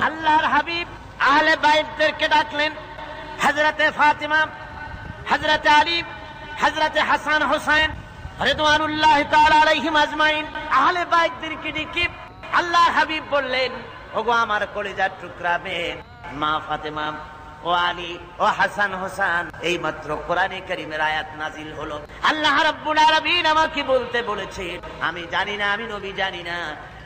আল্লাহর হাবিব আহলে বাইতদেরকে ডাকলেন, হযরতে ফাতিমা, হযরতে আলী, হযরতে হাসান হোসেন রিদওয়ানুল্লাহি তাআলা আলাইহিম আজমাইন, আহলে বাইতদেরকে ডেকে আল্লাহর হাবিব বললেন, ওগো আমার কলিজার টুকরা মেয়ে মা ফাতিমা, ও আলী, ও হাসান হোসেন, এই মাত্র কোরআনে কারীমের আয়াত নাজিল হলো। আল্লাহ রাব্বুল আলামিন আমাকে বলতে বলেছেন, আমি জানি না, আমি নবী জানি না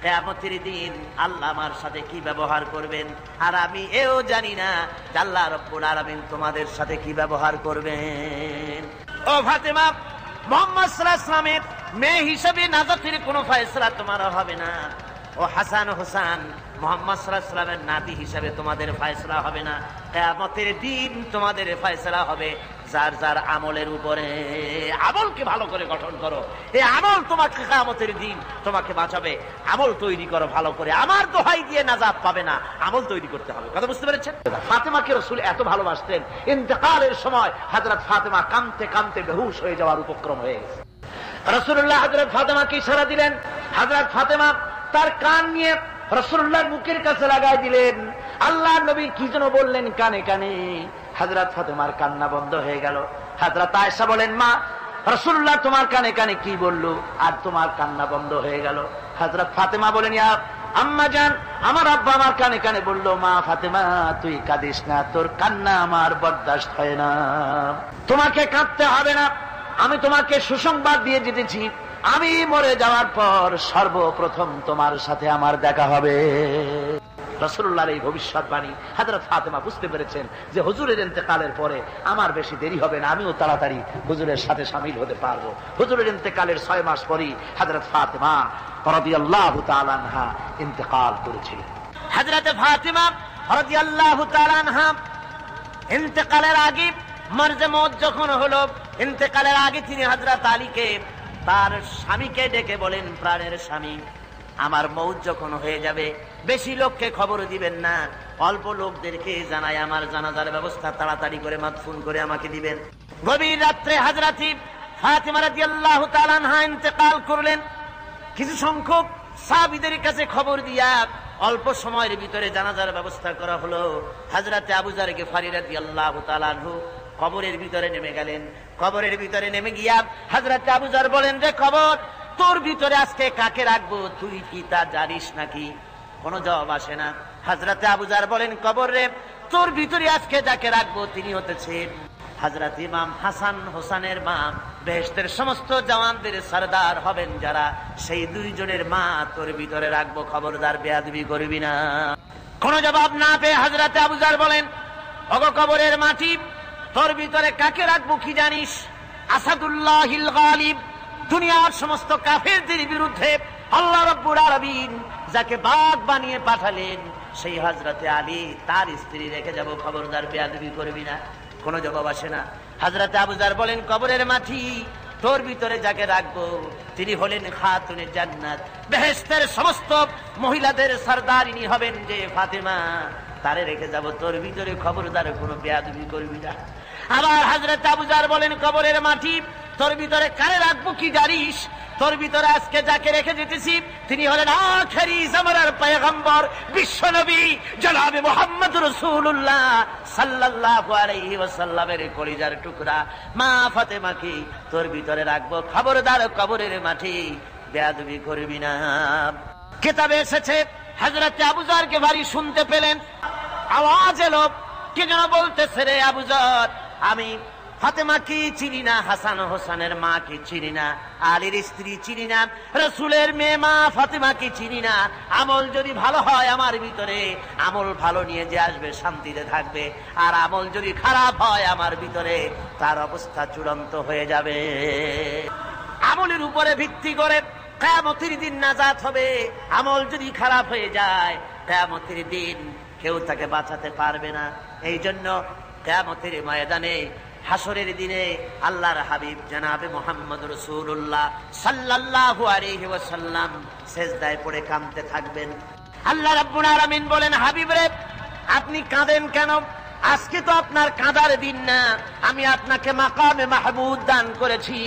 কিয়ামতের দিন আল্লাহ আমার সাথে কি ব্যবহার করবেন, আর আমি এও জানি না যে আল্লাহ রাব্বুল আলামিন তোমাদের সাথে কি ব্যবহার করবেন। ও ফাতিমা, মুহাম্মদ সাল্লাল্লাহু আলাইহি ওয়াসাল্লামের মেয়ে হিসেবে নাজাতের কোনো ফয়সালা তোমার হবে না। ও হাসান হোসেন, মুহাম্মদ সাল্লাল্লাহু আলাইহি ওয়াসাল্লামের নাতি হিসেবে তোমাদের ফয়সালা হবে না। কিয়ামতের দিন তোমাদের ফয়সালা হবে যার যার আমলের উপরে। আমলকে ভালো করে গঠন করো, এই আমল তোমাকে কিয়ামতের দিন তোমাকে বাঁচাবে। আমল তৈরি করো ভালো করে, আমার দোহাই দিয়ে নাজাত পাবে না, আমল তৈরি করতে হবে। কথা বুঝতে পেরেছেন? ফাতেমাকে রাসূল এত ভালোবাসতেন, ইন্তেকালের সময় হযরত ফাতেমা কাঁদতে কাঁদতে বেহুশ হয়ে যাওয়ার উপক্রম হয়ে গেছে। রাসূলুল্লাহ হযরত ফাতেমাকে ইশারা দিলেন, হযরত ফাতেমা তার কান নিয়ে রাসূলুল্লাহর মুখের কাছে লাগাই দিলেন। আল্লাহর নবী কি যেন বললেন কানে কানে, হযরত ফাতেমার কান্না বন্ধ হয়ে গেল। হযরত আয়েশা বলেন, মা রাসূলুল্লাহ তোমার কানে কানে কি বললো আর তোমার কান্না বন্ধ হয়ে গেল? হযরত ফাতেমা বলেন, ইয়া আম্মা জান, আমার আব্বা আমার কানে কানে বললো, মা ফাতেমা তুই কাঁদিস না, তোর কান্না আমার বরদাস্ত হয় না, তোমাকে কাঁদতে হবে না। আমি তোমাকে সুসংবাদ দিয়ে যেতেছি, আমি মরে যাওয়ার পর সর্বপ্রথম তোমার সাথে আমার দেখা হবে। রাসূলুল্লাহর এই ভবিষ্যৎবাণী হযরত ফাতেমা বুঝতে পেরেছেন যে হুজুরের ইন্তেকালের পরে আমার বেশি দেরি হবে না, আমিও তাড়াতাড়ি হুজুরের সাথে শামিল হতে পারবো। হুজুরের ইন্তেকালের 6 মাস পরেই হযরত ফাতেমা রাদিয়াল্লাহু তাআলা আনহা ইন্তেকাল করেছিলেন। হযরত ফাতেমা রাদিয়াল্লাহু তাআলা আনহা ইন্তেকালের আগে, মরজে মওত যখন হলো, ইন্তেকালের আগে তিনি হযরত আলীকে তার স্বামীকে ডেকে বলেন, প্রাণের স্বামী, আমার মওত যখন হয়ে যাবে বেশি লোককে খবর দিবেন না, অল্প লোকদেরকে জানাই আমার জানাজার ব্যবস্থা তাড়াতাড়ি করে মাদফুন করে আমাকে দিবেন। গভীর রাত্রে হযরত ফাতেমা রাদিয়াল্লাহু তাআলা আনহা ইন্তেকাল করলেন। কিছু সংখ্যক সাহাবীদের কাছে খবর দিয়া অল্প সময়ের ভিতরে জানাজার ব্যবস্থা করা হলো। হযরত আবু যর গিফারী রাদিয়াল্লাহু তাআলা আনহু কবরের ভিতরে নেমে গেলেন। কবরের ভিতরে নেমে গিয়া হযরত আবু যর বলেন, রে কবর, তোর ভিতরে আজকে কাকে রাখবো, তুই কি তা জানিস নাকি? কোনো জবাব আসে না। হযরত আবু যর বলেন, কবর রে, তোর ভিতরে আজকে যাকে রাখবো তিনি হতেছেন হযরত ইমাম হাসান হোসেনের মা, বেহেশতের সমস্ত জওয়ানদের সরদার হবেন যারা, সেই দুইজনের মা তোর ভিতরে রাখবো, খবরদার বেয়াদবি করবি না। কোনো জবাব না পেয়ে হযরত আবু যর বলেন, ওগো কবরের মাটি, তোর ভিতরে কাকে রাখবো কি জানিস? আসাদুল্লাহিল গালিব, দুনিয়ার সমস্ত কাফেরদের বিরুদ্ধে আল্লাহ রাব্বুল আলামিন যাকে বাঘ বানিয়ে পাঠালেন, সেই হযরতে আলী, তার স্ত্রী রেখে যাব, খবরদার বেয়াদবি করবি না। কোনো জবাব আসে না। হযরত আবু যর বলেন, কবরের মাটি, তোর ভিতরে যাকে রাখবো তিনি হলেন খাতুনে জান্নাত, বেহেশতের সমস্ত মহিলাদের সরদারিনী হবেন যে ফাতেমা, তারে রেখে যাব, তোর ভিতরে খবরদার কোনো বেয়াদবি করবি না। আবার হযরত আবু যর বলেন, কবরের মাটি, তোর ভিতরে কারে রাখবো কি জানিস? তোর ভিতরে আজকে যাকে রেখে যেতেছি তিনি হলেন আখেরি জামানার পয়গম্বর, বিশ্বনবী জনাবে মুহাম্মদ রাসূলুল্লাহ সাল্লাল্লাহু আলাইহি ওয়াসাল্লামের কলিজার টুকরা মা ফাতেমাকে তোর ভিতরে রাখবো, খবরদার কবরের মাটি বেয়াদবি করবি না। কিতাবে এসেছে হযরত আবু যর গিফারী শুনতে পেলেন, আওয়াজ এলো, কে যেন বলতেছে, রে আবু যর, আমি ফাতেমা কি চিনি না, হাসান হোসেনের মা কি চিনি না, আলীর স্ত্রী চিনি না, রাসূলের মেয়ে মা ফাতেমা কি চিনি না। আমল যদি ভালো হয় আমার ভিতরে, আমল ভালো নিয়ে যে আসবে শান্তিতে থাকবে, আর আমল যদি খারাপ হয় আমার ভিতরে, তার অবস্থা চূড়ান্ত হয়ে যাবে। আমলের উপরে ভিত্তি করে কিয়ামতের দিন নাজাত হবে। আমল যদি খারাপ হয়ে যায় কিয়ামতের দিন কেউ তাকে বাঁচাতে পারবে না। এই জন্য কিয়ামতের ময়দানে, হাসরের দিনে আল্লাহর হাবিব জনাবে মুহাম্মদ রাসূলুল্লাহ সাল্লাল্লাহু আলাইহি ওয়াসাল্লাম সিজদায় পড়ে কাঁদতে থাকবেন। আল্লাহ রাব্বুল আলামিন বলেন, হাবিব রে, আপনি কাঁদেন কেন? আজকে তো আপনার কাঁদার দিন না, আমি আপনাকে মাকামে মাহমুদ দান করেছি,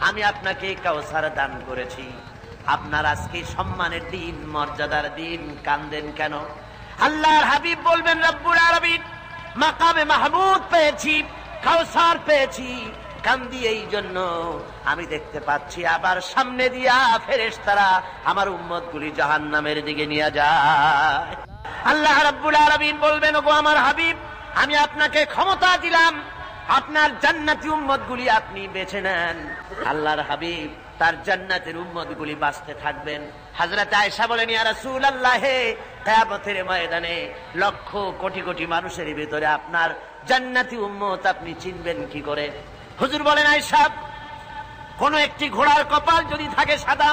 আমি আপনাকে কাউসার দান করেছি, আপনার আজকে সম্মানের দিন, মর্যাদার দিন, কাঁদেন কেন? আল্লাহর হাবিব বলবেন রব্বুল আলামিন মাকামে মাহমুদ পেয়েছি, কাউসার পেয়েছি, কান্দি এই জন্য আমি দেখতে পাচ্ছি আবার সামনে দিয়া ফেরেশতারা আমার উম্মতগুলি জাহান্নামের দিকে নিয়ে যায়। আল্লাহ রাব্বুল আলামিন বলবেন ওগো আমার হাবিব, আমি আপনাকে ক্ষমতা দিলাম, আপনার জান্নাতি উম্মতগুলি আপনি বেছে নেন। আল্লাহর হাবিব তার জান্নাতের উম্মতগুলি বাঁচতে থাকবেন। হযরত আয়েশা বলেন ইয়া রাসূলুল্লাহ, কিয়ামতের ময়দানে লক্ষ কোটি কোটি মানুষের ভিতরে আপনার জান্নাতি উম্মত আপনি চিনবেন কি করে? হুজুর বলেন আয়েশা, কোন একটি ঘোড়ার কপাল যদি থাকে সাদা,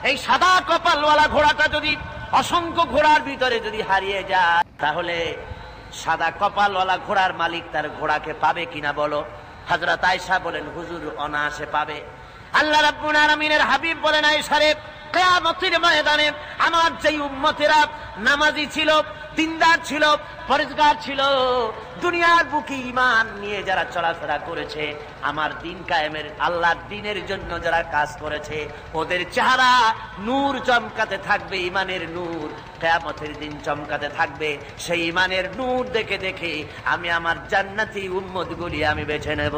এই সাদা কপালওয়ালা ঘোড়াটা যদি অসংখ্য ঘোড়ার ভিতরে যদি হারিয়ে যায়, তাহলে সাদা কপালওয়ালা ঘোড়ার মালিক তার ঘোড়াকে পাবে কিনা বলো? হযরত আয়েশা বলেন হুজুর অনায়াসে পাবে। আল্লাহ রাব্বুল আলামিনের হাবিব বলেন আয়েশা রে, কিয়ামতের ময়দানে আমার যেই উম্মতেরা নামাজি ছিল, দিনদার ছিল, পরেজগার ছিল, দুনিয়ার বুকে ঈমান নিয়ে যারা চলাফেরা করেছে, আমার দিন কায়েমের আল্লাহর দ্বীনের জন্য যারা কাজ করেছে, ওদের চেহারা নূর চমকাতে থাকবে, ঈমানের নূর কিয়ামতের দিন চমকাতে থাকবে। সেই ঈমানের নূর দেখে দেখে আমি আমার জান্নাতি উম্মতগুলি আমি বেছে নেব।